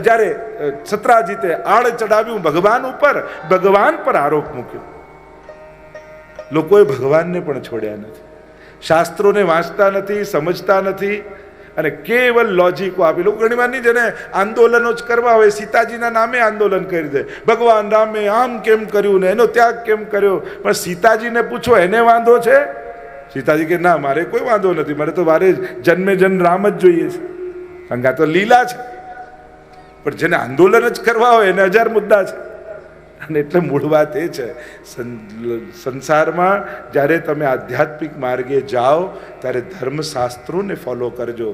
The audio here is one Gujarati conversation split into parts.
જ્યારે સત્રાજીતે આડ ચડાવ્યું ભગવાન ઉપર, ભગવાન પર આરોપ મૂક્યો. લોકોએ ભગવાનને પણ છોડ્યા નથી, શાસ્ત્રોને વાંચતા નથી, સમજતા નથી અને કેવલ લોજિકો આપી. લોકો ઘણી વાર નહીં, જેને આંદોલનો જ કરવા હોય, સીતાજીના નામે આંદોલન કરી દે. ભગવાન રામે આમ કેમ કર્યું ને એનો ત્યાગ કેમ કર્યો, પણ સીતાજીને પૂછો એને વાંધો છે? સીતાજી કે ના, મારે કોઈ વાંધો નથી, મારે તો વારે જન્મે જન્મ રામ જ જોઈએ છે, કારણ કે આ તો લીલા છે. પણ જેને આંદોલન જ કરવા હોય એને હજાર મુદ્દા છે. અને એટલે મૂળ વાત એ છે, સંસારમાં જ્યારે તમે આધ્યાત્મિક માર્ગે જાઓ ત્યારે ધર્મશાસ્ત્રોને ફોલો કરજો,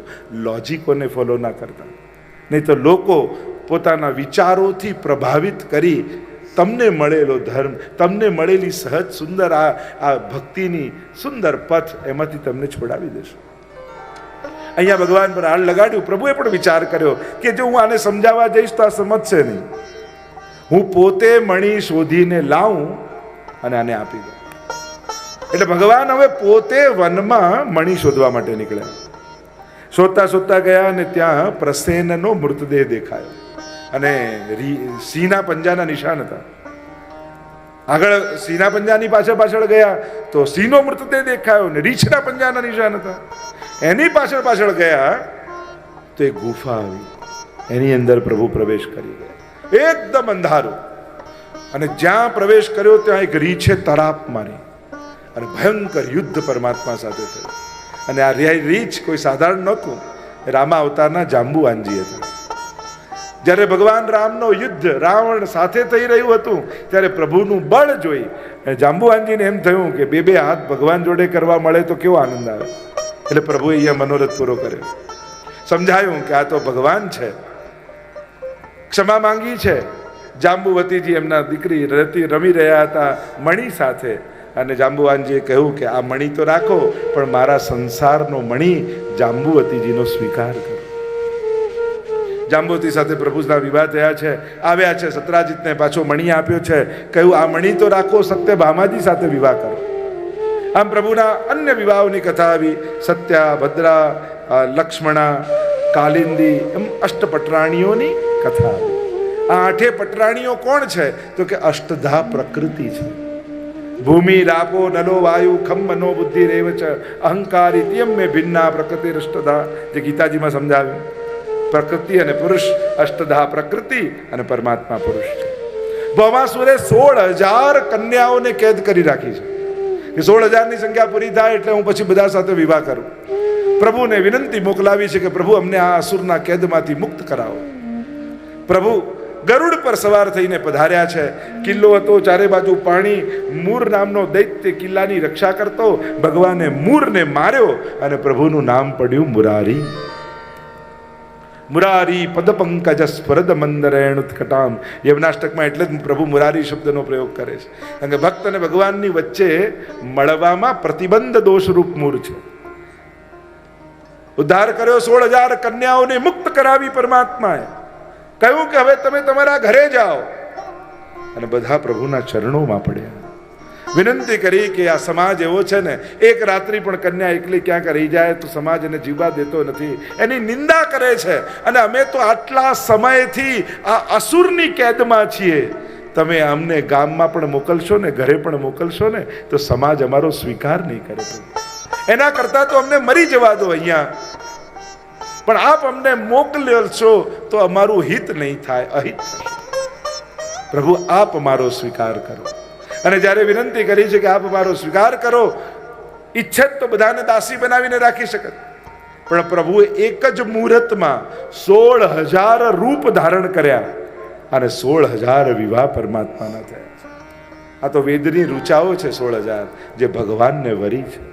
લોજિકોને ફોલો ના કરતા. નહીં તો લોકો પોતાના વિચારોથી પ્રભાવિત કરી તમને મળેલો ધર્મ, તમને મળેલી સહજ સુંદર આ ભક્તિની સુંદર પથ, એમાંથી તમને છોડાવી દેશો. અહીંયા ભગવાન પર હાલ લગાડ્યું. પ્રભુએ પણ વિચાર કર્યો કે જો હું આને સમજાવવા જઈશ તો આ સમજશે નહીં, હું પોતે મણી શોધીને લાવું અને આને આપી દઉં. એટલે ભગવાન હવે પોતે વનમાં મણી શોધવા માટે નીકળ્યા. શોધતા શોધતા ગયા અને ત્યાં પ્રસેનનો મૃતદેહ દેખાયો અને સિંહના પંજાના નિશાન હતા. આગળ સિંહના પંજાની પાછળ ગયા તો સિંહનો મૃતદેહ દેખાયો ને રીછના પંજાના નિશાન હતા. એની પાછળ ગયા તો એક ગુફા આવી, એની અંદર પ્રભુ પ્રવેશ કરી ગયા. એકદમ અંધારું, અને જ્યાં પ્રવેશ કર્યો ત્યાં એક રીછે તરાપ મારી અને ભયંકર યુદ્ધ પરમાત્મા સાથે થયું. અને આ રીછ કોઈ સાધારણ નહોતું, રામા અવતારના જાંબુવાનજી હતા. જ્યારે ભગવાન રામનો યુદ્ધ રાવણ સાથે થઈ રહ્યું હતું ત્યારે પ્રભુનું બળ જોઈ જાંબુવાનજીને એમ થયું કે બે હાથ ભગવાન જોડે કરવા મળે તો કેવો આનંદ આવે. એટલે પ્રભુએ અહીંયા મનોરથ પૂરો કર્યો, સમજાયું કે આ તો ભગવાન છે. ક્ષમા માંગી છે. જાંબુવતીજી એમના દીકરી રમી રહ્યા હતા મણી સાથે, અને જાંબુવાનજીએ કહ્યું કે આ મણી તો રાખો, પણ મારા સંસારનો મણી જાંબુવતીજીનો સ્વીકાર કરો. જાંબુવતી સાથે પ્રભુના વિવાહ થયા છે, આવ્યા છે, સત્રાજીતને પાછો મણી આપ્યો છે, કહ્યું આ મણી તો રાખો, સત્યભામાજી સાથે વિવાહ કરો. આમ પ્રભુના અન્ય વિવાહોની કથા આવી. સત્યા, ભદ્રા, લક્ષ્મણા, કાલિંદી, એમ અષ્ટપટરાણીઓની કથા આવી. આ 8 પટરાણીઓ કોણ છે? તો કે અષ્ટધા પ્રકૃતિ છે. ભૂમિ, રાપો, નલો, વાયુ, ખમ, મનો, બુદ્ધિ, રેવ ચ અહંકારી ત્યમ મે ભિન્ના પ્રકૃતિ અષ્ટધા, જે ગીતાજીમાં સમજાવ્યું. પ્રકૃતિ અને પુરુષ, અષ્ટધા પ્રકૃતિ અને પરમાત્મા પુરુષ છે. ભવાસુરે 16,000 કન્યાઓને કેદ કરી રાખી છે કે 16,000ની સંખ્યા પૂરી થાય એટલે હું પછી બધા સાથે વિવાહ કરું. પ્રભુને વિનંતી મોકલાવી છે કે પ્રભુ અમને આ અસુરના કેદમાંથી મુક્ત કરાવો. પ્રભુ ગરુડ પર સવાર થઈને પધાર્યા છે. કિલ્લો હતો, ચારે બાજુ પાણી. મૂર નામનો દૈત્ય કિલ્લાની રક્ષા કરતો. ભગવાને મૂરને માર્યો અને પ્રભુનું નામ પડ્યું મુરારી. મુરારી પદ પંકજ સ્પરદ મંદરેણુત્કટામ. યમનાષ્ટકમાં એટલે જ પ્રભુ મુરારી શબ્દનો પ્રયોગ કરે છે, કારણ કે ભક્ત અને ભગવાનની વચ્ચે મળવામાં પ્રતિબંધ દોષરૂપ મૂર છે. ઉદ્ધાર કર્યો, 16,000 કન્યાઓને મુક્ત કરાવી પરમાત્માએ. કહ્યું કે હવે તમે તમારા ઘરે જાઓ, અને બધા પ્રભુના ચરણોમાં પડ્યા. વિનંતી કરી કે આ સમાજ એવો છે ને, એક રાત્રિ પણ કન્યા એકલી ક્યાંક રહી જાય તો સમાજ એને જીવવા દેતો નથી, એની નિંદા કરે છે. અને અમે તો આટલા સમયથી આ અસુરની કેદમાં છીએ, તમે અમને ગામમાં પણ મોકલશો ને, ઘરે પણ મોકલશો ને, તો સમાજ અમારો સ્વીકાર નહીં કરે. એના કરતા તો અમને મરી જવા દો અહીંયા, પણ આપ અમને મોકલશો તો અમારું હિત નહીં થાય, અહિત થશે. પ્રભુ આપ અમારો સ્વીકાર કરો. અને જ્યારે વિનંતી કરી છે કે આપ અમારો સ્વીકાર કરો, ઈચ્છત તો બધાને દાસી બનાવીને રાખી શકત, પણ પ્રભુએ એક જ મુહૂર્તમાં 16,000 રૂપ ધારણ કર્યા અને 16,000 વિવાહ પરમાત્માના થયા. આ તો વેદની રૂચાઓ છે 16,000 જે ભગવાનને વરી છે.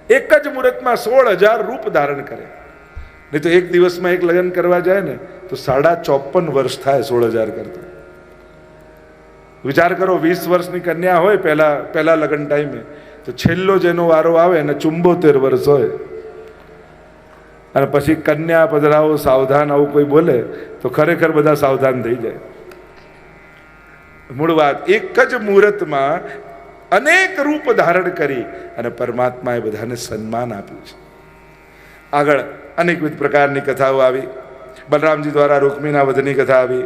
એક જ મુહૂર્તમાં 16,000 રૂપ ધારણ કરે. નહીં તો એક દિવસમાં એક લગ્ન કરવા જાય ને તો 54.5 વર્ષ થાય 16,000 કરતા. વિચાર કરો, 20 વર્ષની કન્યા હોય પહેલા લગ્ન ટાઈમે, તો છેલ્લો જેનો વારો આવે એને 74 વર્ષ હોય. અને પછી કન્યા પધરાવો સાવધાન આવું કોઈ બોલે તો ખરેખર બધા સાવધાન થઈ જાય. મૂળ વાત, એક જ મુહૂર્તમાં અનેક રૂપ ધારણ કરી અને પરમાત્માએ બધાને સન્માન આપ્યું છે. આગળ અનેકવિધ પ્રકારની કથાઓ આવી. બલરામજી દ્વારા રૂક્મિણીના વધની કથા આવી,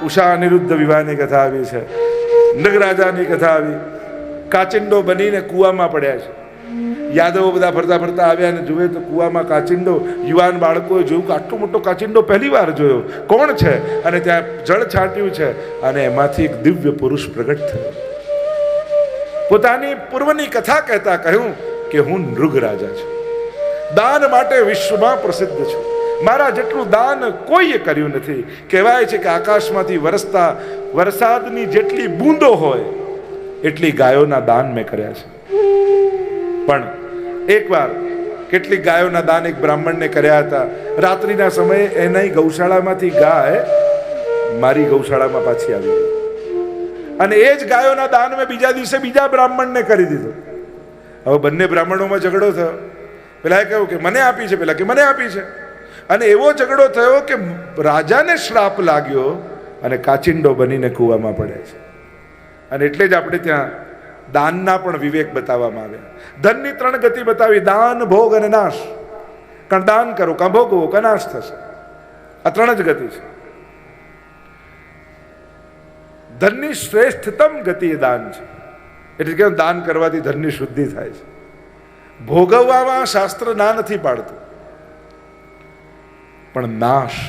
ઉષા અનિરુદ્ધ વિવાહની કથા આવી છે, નગરાજાની કથા આવી, કાચિંડો બનીને કૂવામાં પડ્યા છે. યાદવો બધા ફરતા ફરતા આવ્યા અને જુએ તો કૂવામાં કાચિંડો, યુવાન બાળકોએ જોયું કે આટલો મોટો કાચિંડો પહેલી વાર જોયો, કોણ છે? અને ત્યાં જળ છાંટ્યું છે અને એમાંથી એક દિવ્ય પુરુષ પ્રગટ થયો. પોતાની પૂર્વની કથા કહેતા કહ્યું કે હું નૃગ રાજા છું, દાન માટે વિશ્વમાં પ્રસિદ્ધ છું, મારા જેટલું દાન કોઈએ કર્યું નથી. કહેવાય છે કે આકાશમાંથી વરસતા વરસાદની જેટલી બૂંદો હોય એટલી ગાયોના દાન મેં કર્યા છે. પણ એકવાર કેટલીક ગાયોના દાન એક બ્રાહ્મણને કર્યા હતા. રાત્રિના સમયે એના ગૌશાળામાંથી ગાય મારી ગૌશાળામાં પાછી આવી ગઈ અને એ જ ગાયોના દાન મેં બીજા દિવસે બીજા બ્રાહ્મણને કરી દીધું. હવે બંને બ્રાહ્મણોમાં ઝઘડો થયો. પેલા કહ્યું કે મને આપી છે, પેલા કે મને આપી છે. અને એવો ઝઘડો થયો કે રાજાને શ્રાપ લાગ્યો અને કાચિંડો બનીને કૂવામાં પડે છે. અને એટલે જ આપણે ત્યાં દાનના પણ વિવેક બતાવવામાં આવ્યા. ધનની 3 ગતિ બતાવી: દાન, ભોગ અને નાશ. કારણ દાન કરો કાં ભોગવો કાં નાશ થશે. આ 3 જ ગતિ છે. ધનની શ્રેષ્ઠતમ ગતિ એ દાન છે. એટલે કે દાન કરવાથી ધનની શુદ્ધિ થાય છે. ભોગવવામાં શાસ્ત્ર ના નથી પાડતું, પણ નાશ,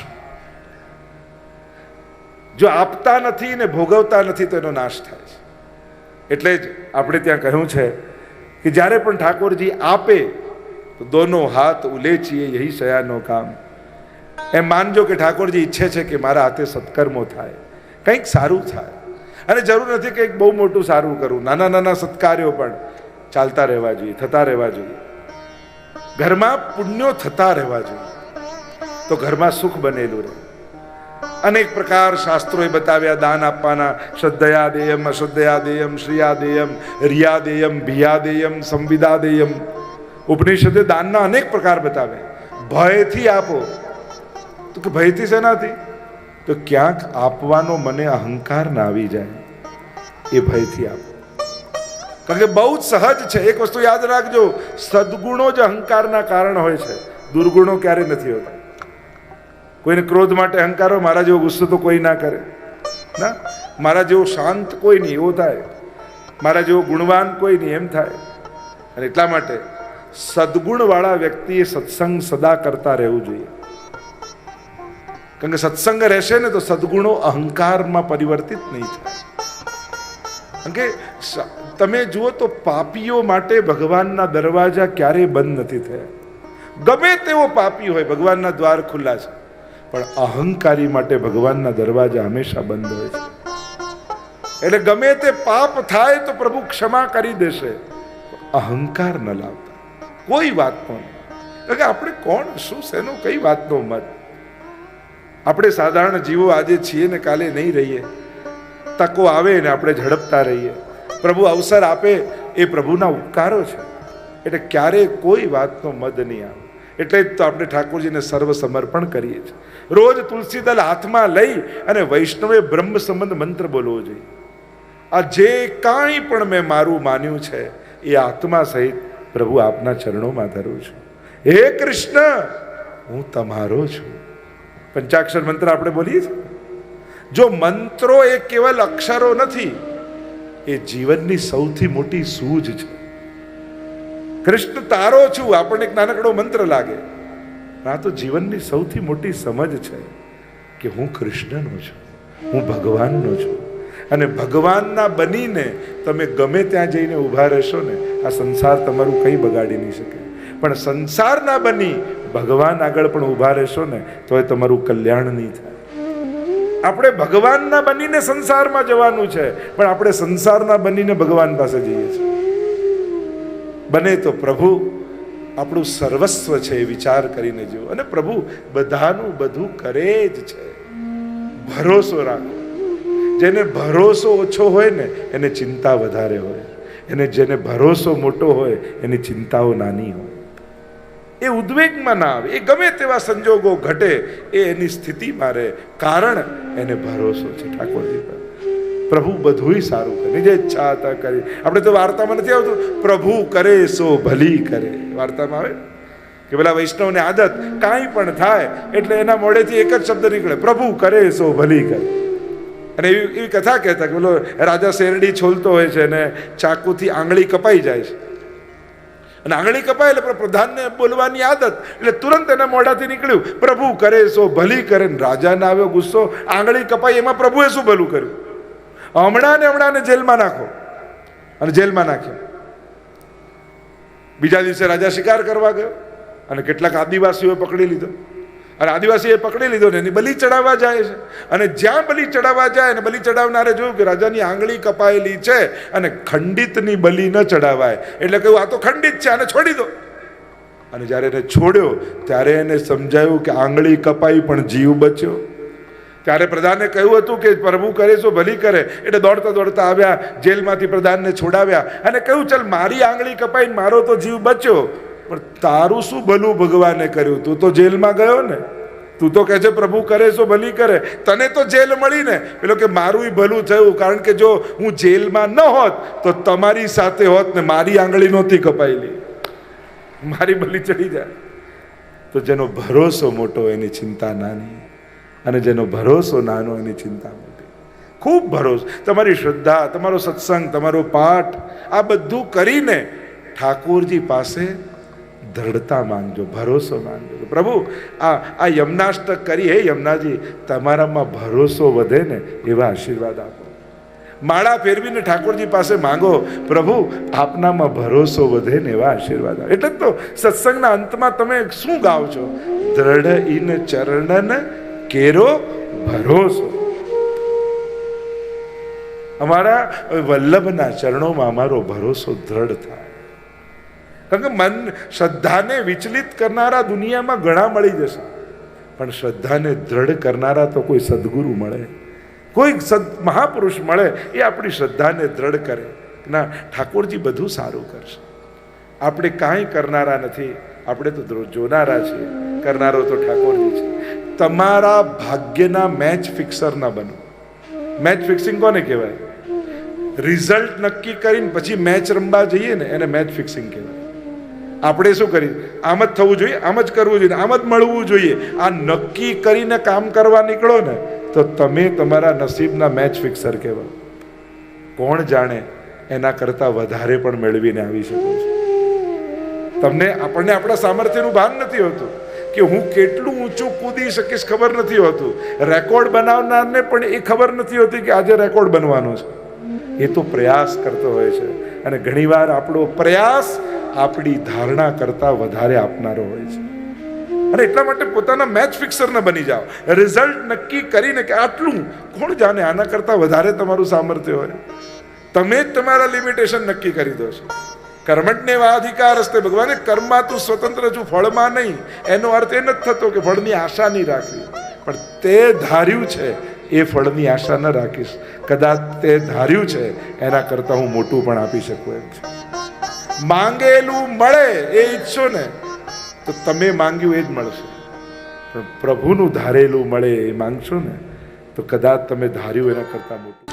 જો આપતા નથી ને ભોગવતા નથી તો એનો નાશ થાય છે. એટલે જ આપણે ત્યાં કહ્યું છે કે જ્યારે પણ ઠાકોરજી આપે તો દોનો હાથ ઉલેચીએ યહી શયાનો કામ. એમ માનજો કે ઠાકોરજી ઈચ્છે છે કે મારા હાથે સત્કર્મો થાય, કંઈક સારું થાય. અને જરૂર નથી કે બહુ મોટું સારું કરું, નાના નાના સત્કાર્યો પણ ચાલતા રહેવા જોઈએ, થતા રહેવા જોઈએ. ઘરમાં પુણ્યો થતા રહેવા જોઈએ તો ઘરમાં સુખ બનેલું રહે. અનેક પ્રકાર શાસ્ત્રોએ બતાવ્યા દાન આપવાના: શ્રદ્ધયા દેયમ, અશ્રદ્ધયા દેયમ, શ્રિયા દેયમ, રિયા દેયમ, ભિયા દેયમ, સંવિદા દેયમ. ઉપનિષદે દાનના અનેક પ્રકાર બતાવ્યા. ભયથી આપો તો કે ભયથી શેનાથી? તો ક્યાંક આપવાનો મને અહંકાર ના આવી જાય, એ ભયથી આપો. કારણ કે બહુ જ સહજ છે. એક વસ્તુ યાદ રાખજો, સદગુણો જ અહંકારના કારણ હોય છે, દુર્ગુણો ક્યારે નથી હોતા. કોઈને ક્રોધ માટે અહંકાર હોય, મારા જેવો ગુસ્સો તો કોઈ ના કરે ના, મારા જેવો શાંત કોઈ નહીં એવો થાય, મારા જેવો ગુણવાન કોઈ નહીં એમ થાય. અને એટલા માટે સદગુણવાળા વ્યક્તિએ સત્સંગ સદા કરતા રહેવું જોઈએ. કારણ કે સત્સંગ રહેશે ને તો સદગુણો અહંકારમાં પરિવર્તિત નહીં થાય. કારણ કે તમે જુઓ તો પાપીઓ માટે ભગવાનના દરવાજા ક્યારેય બંધ નથી થયા. ગમે તેવો પાપી હોય, ભગવાનના દ્વાર ખુલ્લા છે. પણ અહંકારી માટે ભગવાનના દરવાજા હંમેશા બંધ હોય છે. એટલે ગમે તે પાપ થાય તો પ્રભુ ક્ષમા કરી દેશે, અહંકાર ન લાવતા. કોઈ વાતનો નહીં. કારણ કે આપણે કોણ, શું, શેનો, કઈ વાતનો મત? આપણે સાધારણ જીવો આજે છીએ ને કાલે નહીં રહીએ. તકો આવે ને આપણે ઝડપતા રહીએ. પ્રભુ અવસર આપે એ પ્રભુના ઉપકારો છે. એટલે ક્યારેય કોઈ વાતનો મદ નહીં આવે. એટલે જ તો આપણે ઠાકોરજીને સર્વ સમર્પણ કરીએ છીએ. રોજ તુલસી દલ હાથમાં લઈ અને વૈષ્ણવે બ્રહ્મ સંબંધ મંત્ર બોલવો જોઈએ. આ જે કાંઈ પણ મેં મારું માન્યું છે એ આત્મા સહિત પ્રભુ આપના ચરણોમાં ધરું છું. હે કૃષ્ણ, હું તમારો છું. પંચાક્ષર મંત્ર આપણે બોલીએ છીએ. જો મંત્રો એ કેવલ અક્ષરો નથી, એ જીવનની સૌથી મોટી સૂઝ છે. કૃષ્ણ તારો છું આપણને એક નાનકડો મંત્ર લાગે, આ તો જીવનની સૌથી મોટી સમજ છે કે હું કૃષ્ણનો છું, હું ભગવાનનો છું. અને ભગવાનના બનીને તમે ગમે ત્યાં જઈને ઊભા રહેશો ને, આ સંસાર તમારું કંઈ બગાડી નહીં શકે. પણ સંસારના બની ભગવાન આગળ પણ ઊભા રહેશો ને તો એ તમારું કલ્યાણ નહીં થાય. આપણે ભગવાનના બનીને સંસારમાં જવાનું છે, પણ આપણે સંસારના બનીને ભગવાન પાસે જઈએ છીએ. બને તો પ્રભુ આપણું સર્વસ્વ છે એ વિચાર કરીને જુઓ. અને પ્રભુ બધાનું બધું કરે જ છે. ભરોસો રાખો. જેને ભરોસો ઓછો હોય ને એને ચિંતા વધારે હોય, એને જેને ભરોસો મોટો હોય એની ચિંતાઓ નાની હોય. એ ઉદ્વેગમાં ના આવે, એ ગમે તેવા સંજોગો ઘટે એ એની સ્થિતિમાં રહે, કારણ એને ભરોસો છે ઠાકોરજી પર. પ્રભુ બધુંય સારું કરે, જે ઈચ્છા હતા કરી. આપણે તો વાર્તામાં નથી આવતું પ્રભુ કરે સો ભલી કરે, વાર્તામાં આવે કે પેલા વૈષ્ણવને આદત કાંઈ પણ થાય એટલે એના મોઢેથી એક જ શબ્દ નીકળે, પ્રભુ કરે સો ભલી કરે. અને એવી કથા કહેતા કે પેલો રાજા શેરડી છોલતો હોય છે અને ચાકુથી આંગળી કપાઈ જાય છે, અને આંગળી કપાય એટલે પ્રધાનને બોલવાની આદત, એટલે તુરંત એના મોઢાથી નીકળ્યું પ્રભુ કરે સો ભલી કરે. રાજાને આવ્યો ગુસ્સો, આંગળી કપાઈ એમાં પ્રભુએ શું ભલું કર્યું? હમણાં જેલમાં નાખો. અને જેલમાં નાખ્યો. બીજા દિવસે રાજા શિકાર કરવા ગયો અને કેટલાક આદિવાસીઓએ પકડી લીધો, અને આદિવાસીએ પકડી લીધો ને એની બલિ ચડાવવા જાય છે. અને જ્યાં બલિ ચડાવવા જાય અને બલિ ચડાવનારે જોયું કે રાજાની આંગળી કપાયેલી છે અને ખંડિતની બલિ ન ચડાવાય, એટલે કહ્યું આ તો ખંડિત છે, આને છોડી દો. અને જ્યારે એને છોડ્યો ત્યારે એને સમજાયું કે આંગળી કપાઈ પણ જીવ બચ્યો. ત્યારે પ્રધાને કહ્યું હતું કે પ્રભુ કરે સો ભલી કરે, એટલે દોડતા દોડતા આવ્યા, જેલમાંથી પ્રધાનને છોડાવ્યા અને કહ્યું ચાલ મારી આંગળી કપાઈ મારો તો જીવ બચ્યો, પણ તારું શું ભલું ભગવાને કર્યું? તું તો જેલમાં ગયો ને, તું તો કહે છે પ્રભુ કરે સો ભલી કરે, તને તો જેલ મળી ને. પેલો કે મારું ભલું થયું, કારણ કે જો હું જેલમાં ન હોત તો તમારી સાથે હોત ને મારી આંગળી નહોતી કપાયેલી, મારી બલિ ચડી જાય. તો જેનો ભરોસો મોટો એની ચિંતા નાની, અને જેનો ભરોસો નાનો એની ચિંતા મોટી. ખૂબ ભરોસો, તમારી શ્રદ્ધા, તમારો સત્સંગ, તમારો પાઠ, આ બધું કરીને ઠાકોરજી પાસે દ્રઢતા માંગજો, ભરોસો માંગજો. પ્રભુ આ યમનાષ્ટક કરી, હે યમુનાજી તમારામાં ભરોસો વધે ને એવા આશીર્વાદ આપો. માળા ફેરવીને ઠાકોરજી પાસે માંગો, પ્રભુ આપનામાં ભરોસો વધે ને એવા આશીર્વાદ આપો. એટલે તો સત્સંગના અંતમાં તમે શું ગાઓ છો? દ્રઢ ઇન ચરણન કેરો ભરોસો. અમારા વલ્લભના ચરણોમાં અમારો ભરોસો દ્રઢ થાય. કારણ કે મન શ્રદ્ધાને વિચલિત કરનારા દુનિયામાં ઘણા મળી જશે, પણ શ્રદ્ધાને દ્રઢ કરનારા તો કોઈ સદગુરુ મળે, કોઈ મહાપુરુષ મળે, એ આપણી શ્રદ્ધાને દ્રઢ કરે. ના, ઠાકોરજી બધું સારું કરશે. આપણે કાંઈ કરનારા નથી, આપણે તો જોનારા છીએ, કરનારો તો ઠાકોરજી છે. તમારા ભાગ્યના મેચ ફિક્સર ના બનો. મેચ ફિક્સિંગ કોને કહેવાય? રિઝલ્ટ નક્કી કરીને પછી મેચ રમવા જઈએ ને એને મેચ ફિક્સિંગ કહેવાય. આપણે શું કરીએ? આમ જ થવું જોઈએ, આમ જ કરવું જોઈએ, આમ જ મળવું જોઈએ, આ નક્કી કરીને કામ કરવા નીકળો ને તો તમે તમારા નસીબના મેચ ફિક્સર કહેવાય. કોણ જાણે એના કરતાં વધારે પણ મેળવીને આવી શકો છો. આપણને આપણા સામર્થ્યનું ભાન નથી હોતું કે હું કેટલું ઊંચું કૂદી શકીશ, ખબર નથી હોતું. રેકોર્ડ બનાવનારને પણ એ ખબર નથી હોતી કે આજે રેકોર્ડ બનવાનો છે. એ તો પ્રયાસ કરતો હોય છે, અને ઘણીવાર આપણો પ્રયાસ આપણી ધારણા કરતા વધારે આપનારો હોય છે. અને એટલા માટે પોતાના મેચ ફિક્સર ન બની જાઓ. રિઝલ્ટ નક્કી કરીને કે આટલું, કોણ જાણે આના કરતા વધારે તમારું સામર્થ્ય હોય. તમે જ તમારા લિમિટેશન નક્કી કરી દો છો. કર્મણ્યેવા અધિકાર હસ્તે, ભગવાને કર્મમાં તું સ્વતંત્ર છું, ફળમાં નહીં. એનો અર્થ એ નથી થતો કે ફળની આશા નહીં રાખવી, પણ તે ધાર્યું છે એ ફળની આશા ન રાખીશ. કદાચ તે ધાર્યું છે એના કરતાં હું મોટું પણ આપી શકું એમ છે. માંગેલું મળે એ ઈચ્છો ને તો તમે માંગ્યું એ જ મળશે, પણ પ્રભુનું ધારેલું મળે એ માંગશો ને તો કદાચ તમે ધાર્યું એના કરતાં મોટું